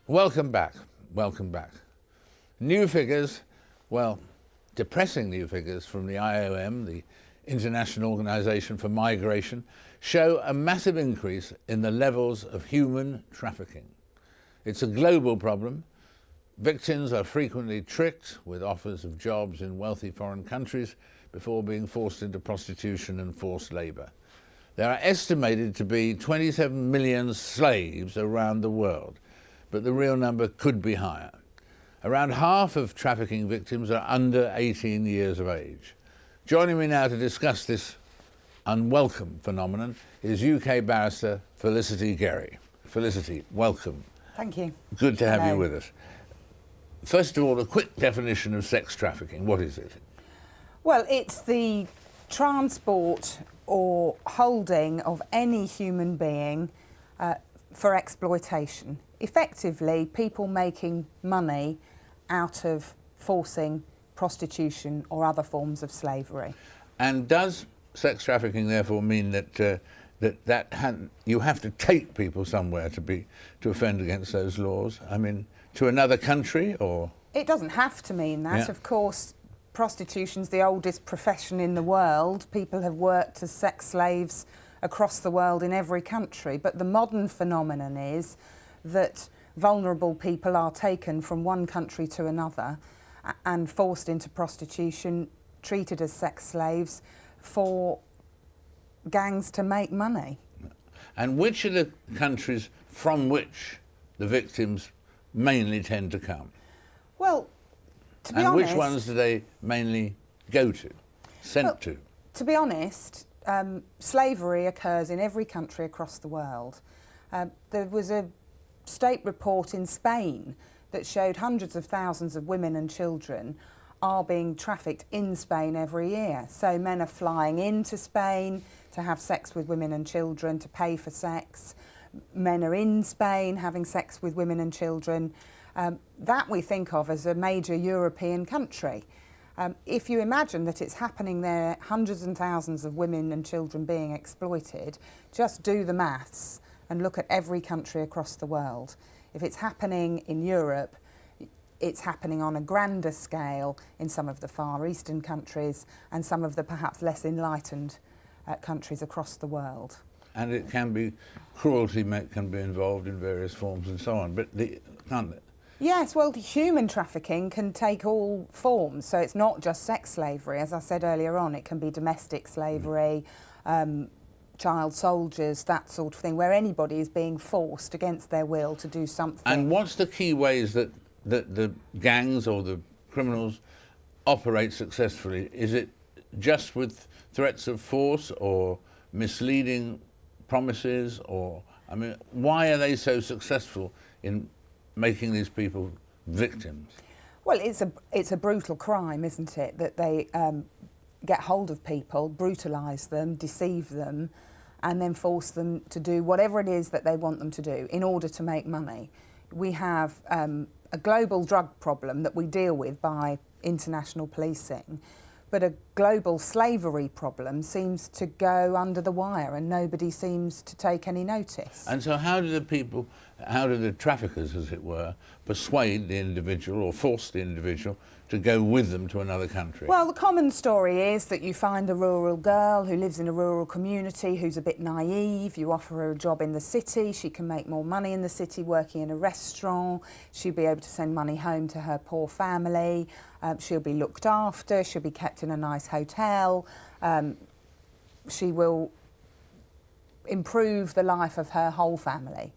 Welcome back. Welcome back. New figures, well, depressing new figures from the IOM, the International Organization for Migration, show a massive increase in the levels of human trafficking. It's a global problem. Victims are frequently tricked with offers of jobs in wealthy foreign countries before being forced into prostitution and forced labor. There are estimated to be 27 million slaves around the world, but the real number could be higher. Around half of trafficking victims are under 18 years of age. Joining me now to discuss this unwelcome phenomenon is UK barrister Felicity Gerry. Felicity, welcome. Thank you. Good to have Hello. you with us. First of all, a quick definition of sex trafficking. What is it? Well, it's the transport or holding of any human being for exploitation. Effectively, people making money out of forcing prostitution or other forms of slavery. And does sex trafficking therefore mean that you have to take people somewhere to offend against those laws? I mean, to another country, or? It doesn't have to mean that. Yeah. Of course, prostitution's the oldest profession in the world. People have worked as sex slaves across the world in every country. But the modern phenomenon is that vulnerable people are taken from one country to another and forced into prostitution, treated as sex slaves for gangs to make money. And which are the countries from which the victims mainly tend to come? Well, to be and honest... which ones do they mainly go to, sent to? To be honest, slavery occurs in every country across the world. There was a state report in Spain that showed hundreds of thousands of women and children are being trafficked in Spain every year. So men are flying into Spain to have sex with women and children, to pay for sex. Men are in Spain having sex with women and children. That we think of as a major European country. If you imagine that it's happening there, hundreds and thousands of women and children being exploited, just do the maths and look at every country across the world. If it's happening in Europe, it's happening on a grander scale in some of the Far Eastern countries and some of the perhaps less enlightened countries across the world. And it can be, cruelty can be involved in various forms and so on, but can't it? Yes, well, human trafficking can take all forms, so it's not just sex slavery. As I said earlier on, it can be domestic slavery, child soldiers, that sort of thing, where anybody is being forced against their will to do something. And what's the key ways that the gangs or the criminals operate successfully? Is it just with threats of force or misleading promises, or, I mean, why are they so successful in making these people victims? Well, it's a brutal crime, isn't it, that they get hold of people, brutalise them, deceive them, and then force them to do whatever it is that they want them to do in order to make money. We have a global drug problem that we deal with by international policing, but a global slavery problem seems to go under the wire and nobody seems to take any notice. And so how do the traffickers, as it were, persuade the individual or force the individual to go with them to another country? Well, the common story is that you find a rural girl who lives in a rural community who's a bit naive. You offer her a job in the city. She can make more money in the city working in a restaurant. She'll be able to send money home to her poor family. She'll be looked after. She'll be kept in a nice hotel. She will improve the life of her whole family.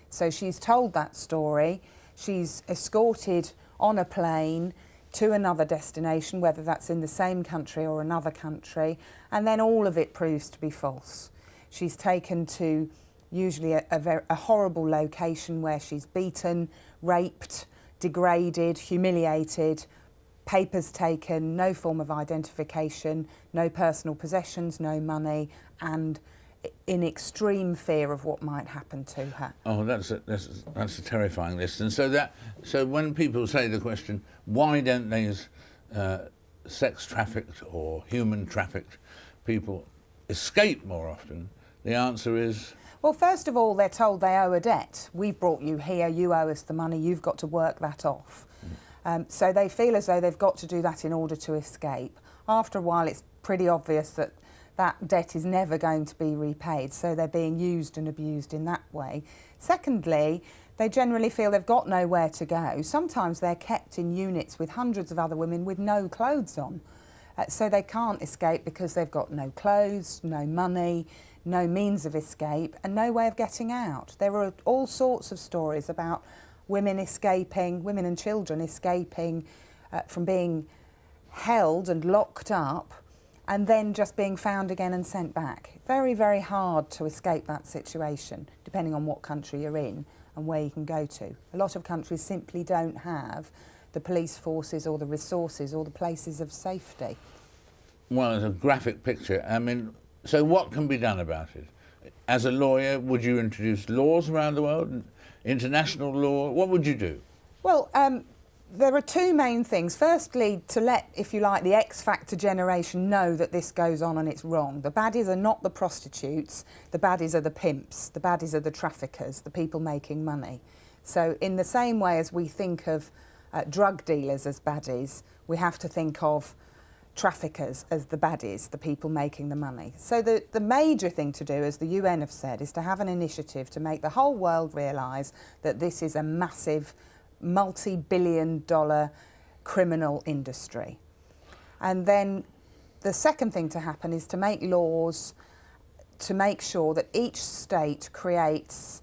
So she's told that story. She's escorted on a plane to another destination, whether that's in the same country or another country, and then all of it proves to be false. She's taken to usually a horrible location where she's beaten, raped, degraded, humiliated, papers taken, no form of identification, no personal possessions, no money, and in extreme fear of what might happen to her. Oh, that's a terrifying list. And so when people say the question, why don't these sex trafficked or human trafficked people escape more often, the answer is? Well, first of all, they're told they owe a debt. We've brought you here, you owe us the money, you've got to work that off. So they feel as though they've got to do that in order to escape. After a while, it's pretty obvious that that debt is never going to be repaid, so they're being used and abused in that way. Secondly, they generally feel they've got nowhere to go. Sometimes they're kept in units with hundreds of other women with no clothes on. So they can't escape because they've got no clothes, no money, no means of escape and no way of getting out. There are all sorts of stories about women escaping, women and children escaping from being held and locked up and then just being found again and sent back. Very, very hard to escape that situation, depending on what country you're in and where you can go to. A lot of countries simply don't have the police forces or the resources or the places of safety. Well, it's a graphic picture. I mean, so what can be done about it? As a lawyer, would you introduce laws around the world, international law? What would you do? Well, there are two main things. Firstly, to let, if you like, the X Factor generation know that this goes on and it's wrong. The baddies are not the prostitutes, the baddies are the pimps, the baddies are the traffickers, the people making money. So in the same way as we think of drug dealers as baddies, we have to think of traffickers as the baddies, the people making the money. So the major thing to do, as the UN have said, is to have an initiative to make the whole world realise that this is a massive multi-billion-dollar criminal industry. And then the second thing to happen is to make laws to make sure that each state creates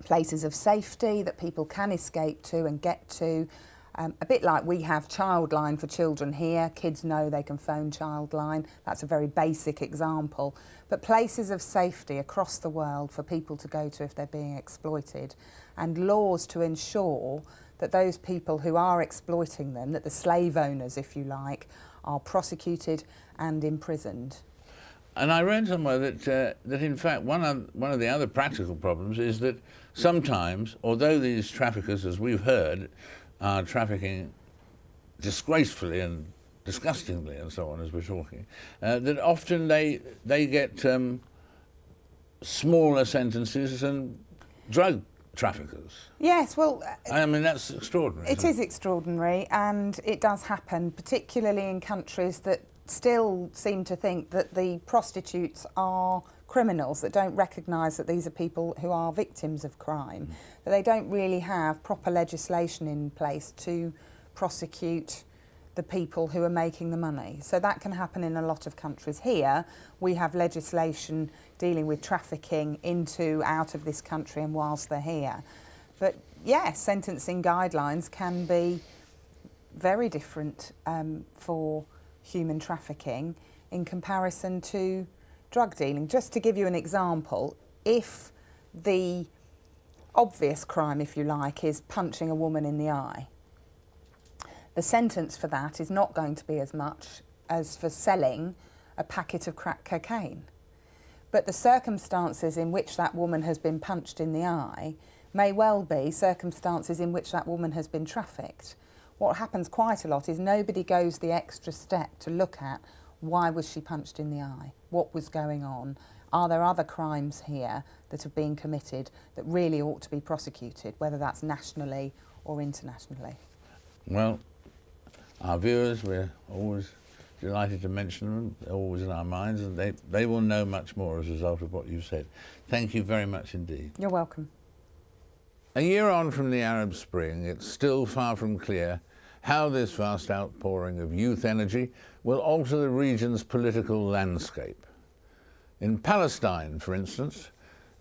places of safety that people can escape to and get to. A bit like we have Childline for children here. Kids know they can phone Childline. That's a very basic example. But places of safety across the world for people to go to if they're being exploited, and laws to ensure that those people who are exploiting them, that the slave owners, if you like, are prosecuted and imprisoned. And I read somewhere that in fact one of the other practical problems is that sometimes, although these traffickers, as we've heard, are trafficking disgracefully and disgustingly and so on as we're talking, that often they get smaller sentences than drug traffickers. Yes, well... I mean, that's extraordinary. It is extraordinary, and it does happen, particularly in countries that still seem to think that the prostitutes are criminals, that don't recognise that these are people who are victims of crime, that they don't really have proper legislation in place to prosecute the people who are making the money. So that can happen in a lot of countries. Here, we have legislation dealing with trafficking into, out of this country and whilst they're here. But yes, sentencing guidelines can be very different for human trafficking in comparison to drug dealing. Just to give you an example, if the obvious crime, if you like, is punching a woman in the eye, the sentence for that is not going to be as much as for selling a packet of crack cocaine. But the circumstances in which that woman has been punched in the eye may well be circumstances in which that woman has been trafficked. What happens quite a lot is nobody goes the extra step to look at why was she punched in the eye, what was going on, are there other crimes here that have been committed that really ought to be prosecuted, whether that's nationally or internationally. Well, our viewers, we're always delighted to mention them, they're always in our minds, and they will know much more as a result of what you've said. Thank you very much indeed. You're welcome. A year on from the Arab Spring, it's still far from clear how this vast outpouring of youth energy will alter the region's political landscape. In Palestine, for instance,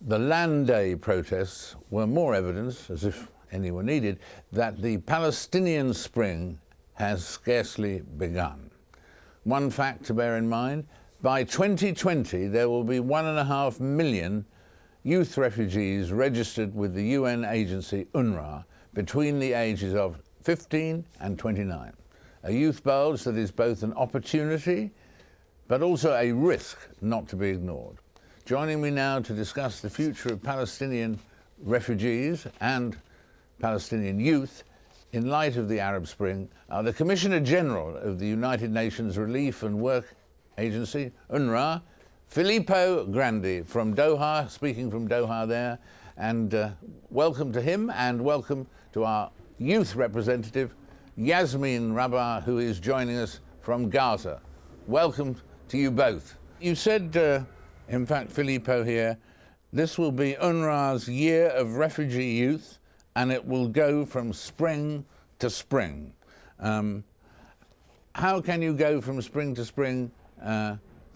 the Land Day protests were more evidence, as if any were needed, that the Palestinian Spring has scarcely begun. One fact to bear in mind, by 2020 there will be 1.5 million youth refugees registered with the UN agency UNRWA between the ages of 15 and 29. A youth bulge that is both an opportunity but also a risk not to be ignored. Joining me now to discuss the future of Palestinian refugees and Palestinian youth in light of the Arab Spring are the Commissioner General of the United Nations Relief and Work Agency, UNRWA, Filippo Grandi from Doha, speaking from Doha there, and welcome to him and welcome to our youth representative, Yasmeen Rabah, who is joining us from Gaza. Welcome to you both. You said, in fact, Filippo here, this will be UNRWA's year of refugee youth, and it will go from spring to spring. How can you go from spring to spring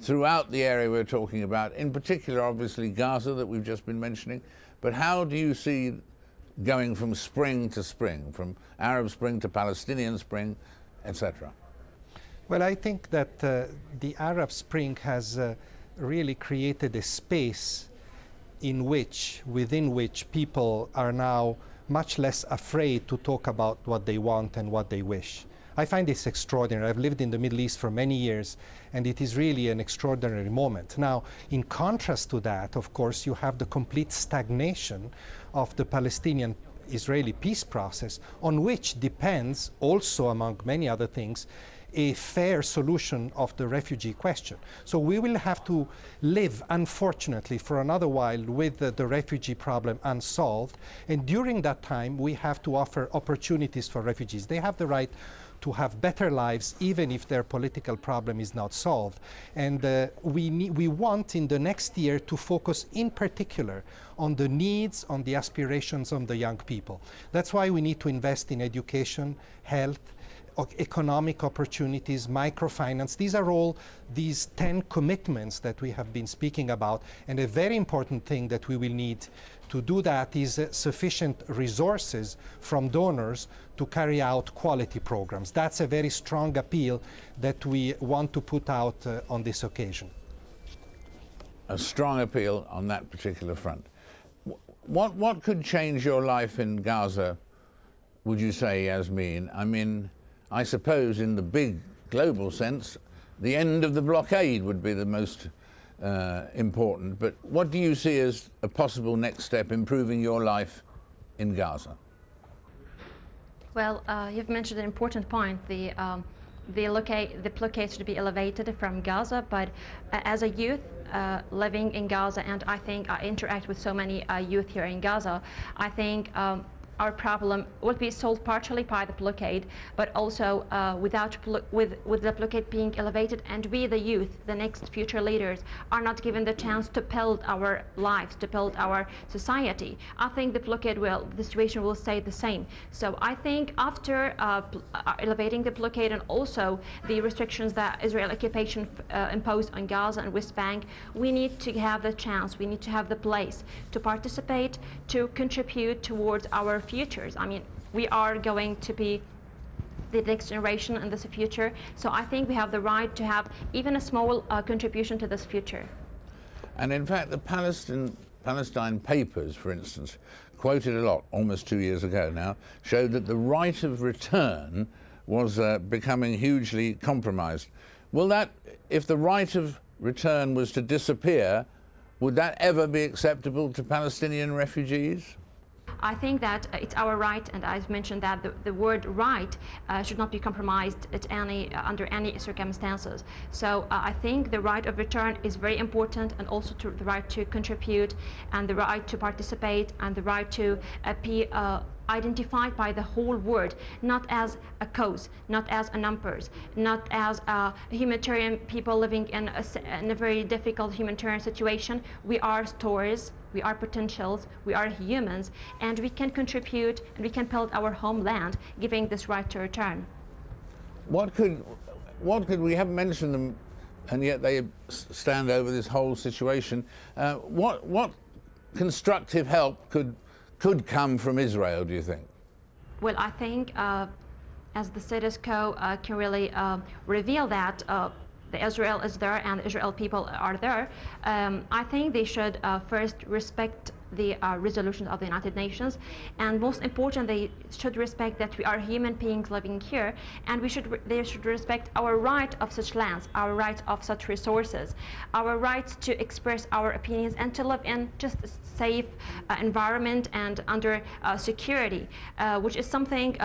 throughout the area we're talking about, in particular, obviously, Gaza, that we've just been mentioning, but how do you see going from spring to spring, from Arab Spring to Palestinian Spring, etc.? Well, I think that the Arab Spring has really created a space within which people are now much less afraid to talk about what they want and what they wish. I find this extraordinary. I've lived in the Middle East for many years, and it is really an extraordinary moment. Now, in contrast to that, of course, you have the complete stagnation of the Palestinian-Israeli peace process, on which depends also, among many other things, a fair solution of the refugee question. So we will have to live, unfortunately, for another while with the refugee problem unsolved. And during that time, we have to offer opportunities for refugees. They have the right to have better lives, even if their political problem is not solved. And we want in the next year to focus in particular on the needs, on the aspirations of the young people. That's why we need to invest in education, health, economic opportunities, microfinance. These are all these 10 commitments that we have been speaking about. And a very important thing that we will need to do that is sufficient resources from donors to carry out quality programs. That's a very strong appeal that we want to put out on this occasion. A strong appeal on that particular front. What could change your life in Gaza, would you say, Yasmeen? I mean, I suppose in the big global sense, the end of the blockade would be the most important. But what do you see as a possible next step improving your life in Gaza? Well, you've mentioned an important point. The blockade should be elevated from Gaza, but as a youth living in Gaza, and I think I interact with so many youth here in Gaza, I think our problem will be solved partially by the blockade, but also with the blockade being elevated, and we, the youth, the next future leaders, are not given the chance to build our lives, to build our society. I think the blockade the situation will stay the same. So I think after elevating the blockade and also the restrictions that Israel occupation imposed on Gaza and West Bank, we need to have the chance, we need to have the place to participate, to contribute towards our futures. I mean, we are going to be the next generation in this future, so I think we have the right to have even a small contribution to this future. And in fact, the Palestine papers, for instance, quoted a lot, almost 2 years ago now, showed that the right of return was becoming hugely compromised. Will that, if the right of return was to disappear, would that ever be acceptable to Palestinian refugees? I think that it's our right, and I've mentioned that the word right should not be compromised under any circumstances. So I think the right of return is very important, and also the right to contribute, and the right to participate, and the right to be identified by the whole world, not as a cause, not as a numbers, not as humanitarian people living in a very difficult humanitarian situation. We are stories, we are potentials, we are humans, and we can contribute and we can build our homeland, giving this right to return. What could we haven't mentioned them, and yet they stand over this whole situation. What constructive help could come from Israel, do you think? Well, I think as the status quo can really reveal that the Israel is there and the Israel people are there, I think they should first respect the resolutions of the United Nations, and most important, they should respect that we are human beings living here, and they should respect our right of such lands, our right of such resources, our rights to express our opinions and to live in just a safe environment and under security, which is something,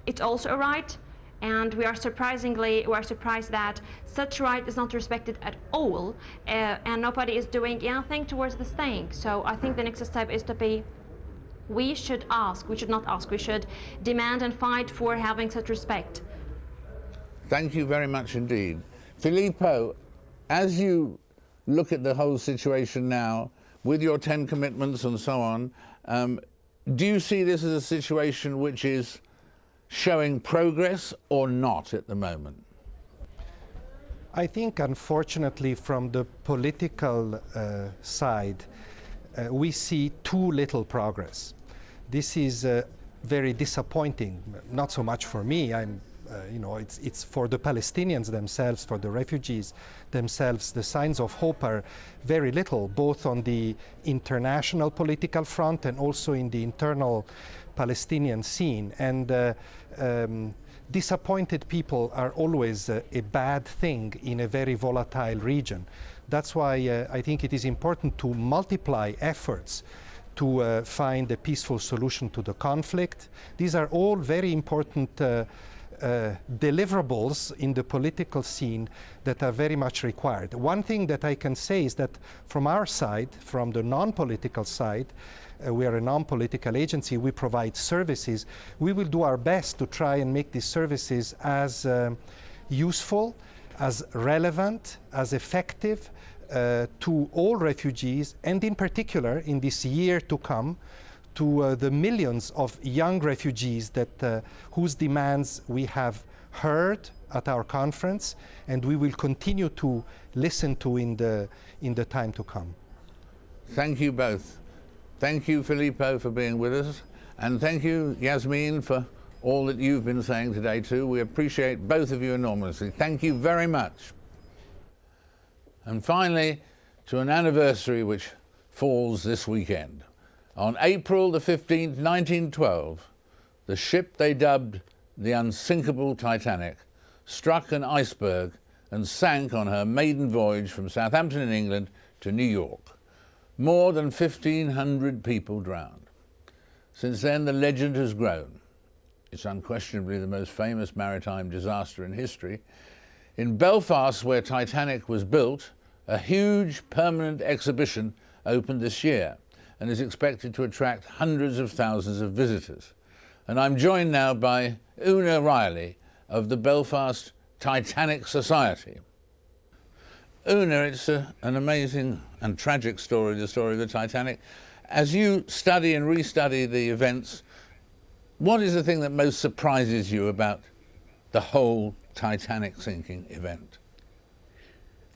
it's also a right, and we are surprised that such right is not respected at all, and nobody is doing anything towards this thing. So I think the next step is to be, we should demand and fight for having such respect. Thank you very much indeed. Filippo, as you look at the whole situation now, with your 10 commitments and so on, do you see this as a situation which is showing progress or not at the moment? I think, unfortunately, from the political side, we see too little progress. This is very disappointing, not so much for me. It's for the Palestinians themselves, for the refugees themselves. The signs of hope are very little, both on the international political front and also in the internal Palestinian scene. And disappointed people are always a bad thing in a very volatile region. That's why I think it is important to multiply efforts to find a peaceful solution to the conflict. These are all very important deliverables in the political scene that are very much required. One thing that I can say is that from our side, from the non-political side, we are a non-political agency, we provide services. We will do our best to try and make these services as useful, as relevant, as effective to all refugees, and in particular in this year to come, to the millions of young refugees that whose demands we have heard at our conference, and we will continue to listen to in the time to come. Thank you both. Thank you, Filippo, for being with us, and thank you, Yasmeen, for all that you've been saying today too. We appreciate both of you enormously. Thank you very much. And finally, to an anniversary which falls this weekend. On April the 15th, 1912, the ship they dubbed the Unsinkable Titanic struck an iceberg and sank on her maiden voyage from Southampton in England to New York. More than 1,500 people drowned. Since then, the legend has grown. It's unquestionably the most famous maritime disaster in history. In Belfast, where Titanic was built, a huge permanent exhibition opened this year and is expected to attract hundreds of thousands of visitors. And I'm joined now by Una Reilly of the Belfast Titanic Society. Una, it's an amazing and tragic story, the story of the Titanic. As you study and restudy the events, what is the thing that most surprises you about the whole Titanic sinking event?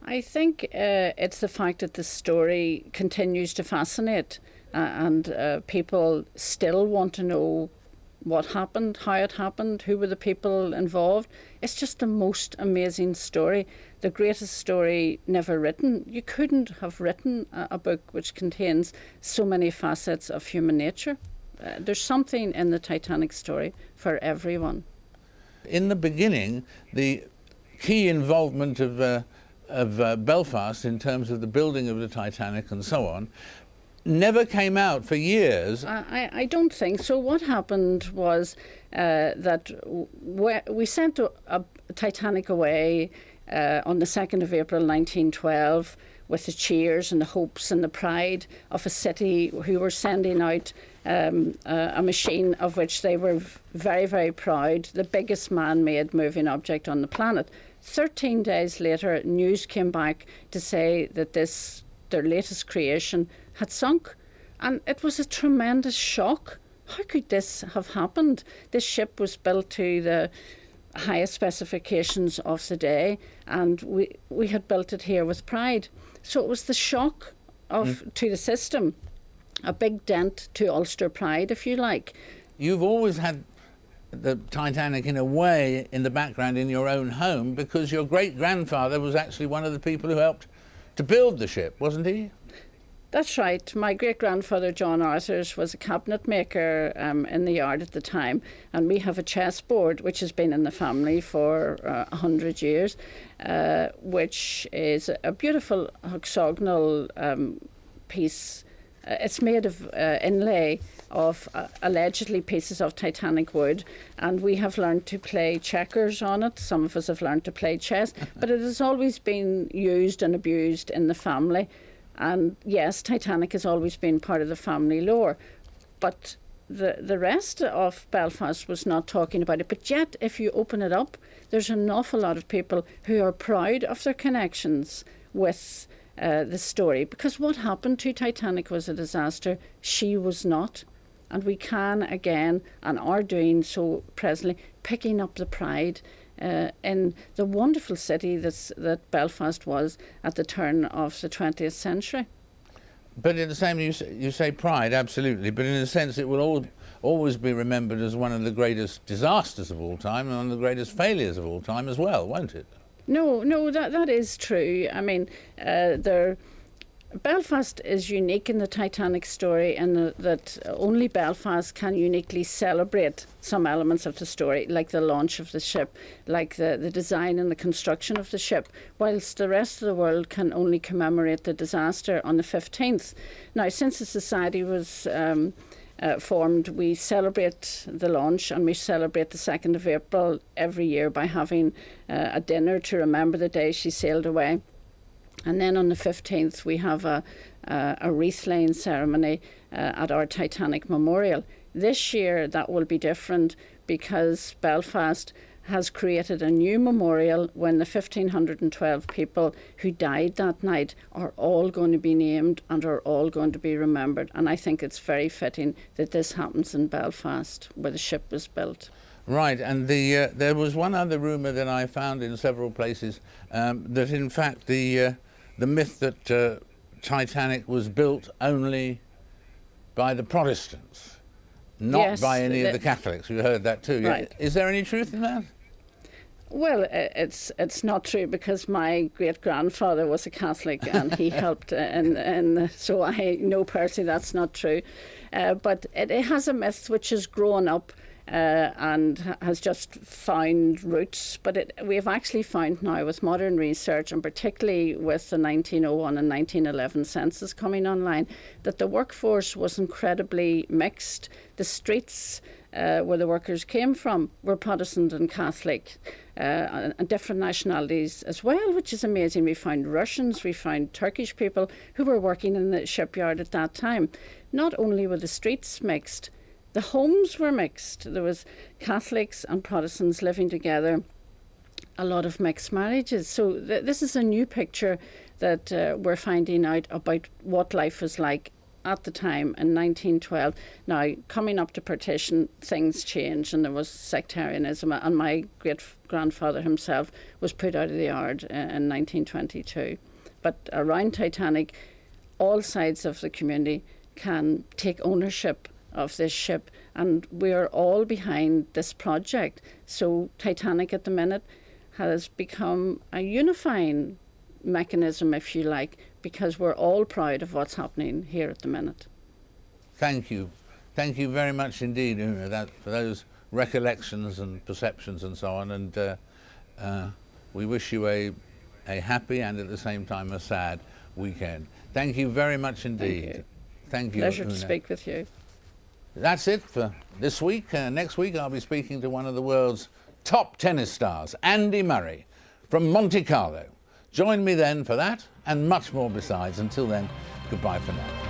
I think it's the fact that the story continues to fascinate and people still want to know what happened, how it happened, who were the people involved. It's just the most amazing story, the greatest story never written. You couldn't have written a book which contains so many facets of human nature. There's something in the Titanic story for everyone. In the beginning, the key involvement of Belfast in terms of the building of the Titanic and so on never came out for years. I don't think so. What happened was that we sent a Titanic away on the 2nd of April 1912 with the cheers and the hopes and the pride of a city who were sending out a machine of which they were very, very proud, the biggest man-made moving object on the planet. 13 days later, news came back to say that their latest creation had sunk. And it was a tremendous shock. How could this have happened? This ship was built to the highest specifications of the day, and we had built it here with pride. So it was the shock to the system, a big dent to Ulster pride, if you like. You've always had the Titanic in a way in the background in your own home, because your great-grandfather was actually one of the people who helped to build the ship, wasn't he? That's right. My great-grandfather, John Arthurs, was a cabinet maker in the yard at the time, and we have a chessboard which has been in the family for 100 years, which is a beautiful hexagonal piece it's made of inlay of allegedly pieces of Titanic wood, and we have learned to play checkers on it. Some of us have learned to play chess, but it has always been used and abused in the family. And yes, Titanic has always been part of the family lore, but the rest of Belfast was not talking about it. But yet, if you open it up, there's an awful lot of people who are proud of their connections with the story, because what happened to Titanic was a disaster. She was not. And we can again, and are doing so presently, picking up the pride in the wonderful city that Belfast was at the turn of the 20th century. But in the same, you say pride, absolutely, but in a sense it will always be remembered as one of the greatest disasters of all time and one of the greatest failures of all time as well, won't it? No, that is true. I mean, Belfast is unique in the Titanic story, in that only Belfast can uniquely celebrate some elements of the story, like the launch of the ship, like the design and the construction of the ship, whilst the rest of the world can only commemorate the disaster on the 15th. Now, since the society was formed, we celebrate the launch, and we celebrate the 2nd of April every year by having a dinner to remember the day she sailed away. And then on the 15th, we have a wreath-laying ceremony at our Titanic Memorial. This year, that will be different because Belfast has created a new memorial when the 1,512 people who died that night are all going to be named and are all going to be remembered. And I think it's very fitting that this happens in Belfast, where the ship was built. Right, and there was one other rumour that I found in several places, that in fact the myth that Titanic was built only by the Protestants, not by any of the Catholics. You heard that too. Right. Is there any truth in that? Well, it's not true, because my great-grandfather was a Catholic and he helped, and so I know personally that's not true. But it has a myth which has grown up and has just found roots. But we have actually found now, with modern research, and particularly with the 1901 and 1911 census coming online, that the workforce was incredibly mixed. The streets where the workers came from were Protestant and Catholic, and different nationalities as well, which is amazing. We found Russians, we found Turkish people who were working in the shipyard at that time. Not only were the streets mixed, the homes were mixed. There was Catholics and Protestants living together, a lot of mixed marriages. So this is a new picture that we're finding out about what life was like at the time in 1912. Now, coming up to partition, things changed and there was sectarianism, and my great-grandfather himself was put out of the yard in 1922. But around Titanic, all sides of the community can take ownership of this ship, and we're all behind this project. So Titanic at the minute has become a unifying mechanism, if you like, because we're all proud of what's happening here at the minute. Thank you. Thank you very much indeed, Una, for those recollections and perceptions and so on, and we wish you a happy and at the same time a sad weekend. Thank you very much indeed. Thank you. Pleasure Una. to speak with you. That's it for this week. Next week I'll be speaking to one of the world's top tennis stars, Andy Murray, from Monte Carlo. Join me then for that and much more besides. Until then, goodbye for now.